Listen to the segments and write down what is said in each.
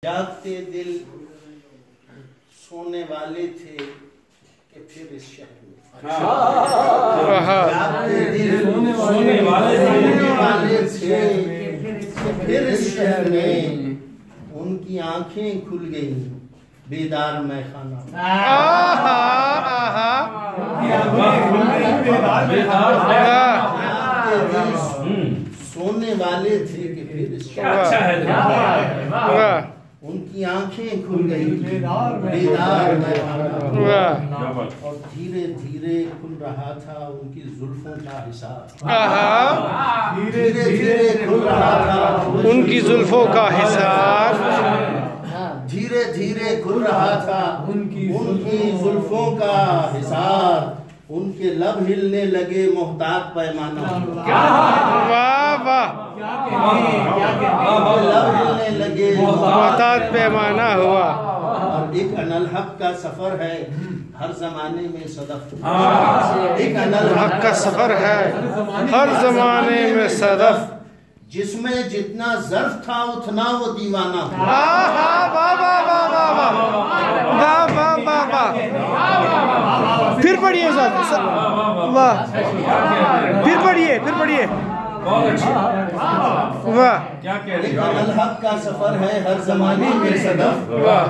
जागते दिल सोने वाले थे कि फिर इस शहर में जागते दिल सोने वाले थे कि फिर इस शहर में उनकी आंखें खुल गई बेदार मैखाना सोने वाले थे कि फिर इस शहर में उनकी आंखें खुल गई बेदार मैखाना और धीरे धीरे खुल रहा था उनकी जुल्फों का हिसाब धीरे धीरे खुल रहा था उनकी जुल्फों का हिसाब धीरे धीरे खुल रहा था उनकी जुल्फों का हिसाब उनके लब हिलने लगे मोहतात पैमाना वाह वाह लब हिलने लगे मोहतात पैमाना हुआ। और एक अनलहक का सफर है हर जमाने में सदफ एक अनलहक का सफर है हर जमाने में सदफ जिसमें जितना ज़र्फ था उतना वो दीवाना फिर पढ़िए वाह फिर पढ़िए वाह अनलहक का सफर है हर जमाने में सदफ वाह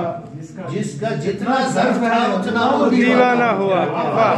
जिसका जितना ज़र्फ था उतना वो दीवाना हुआ वाह।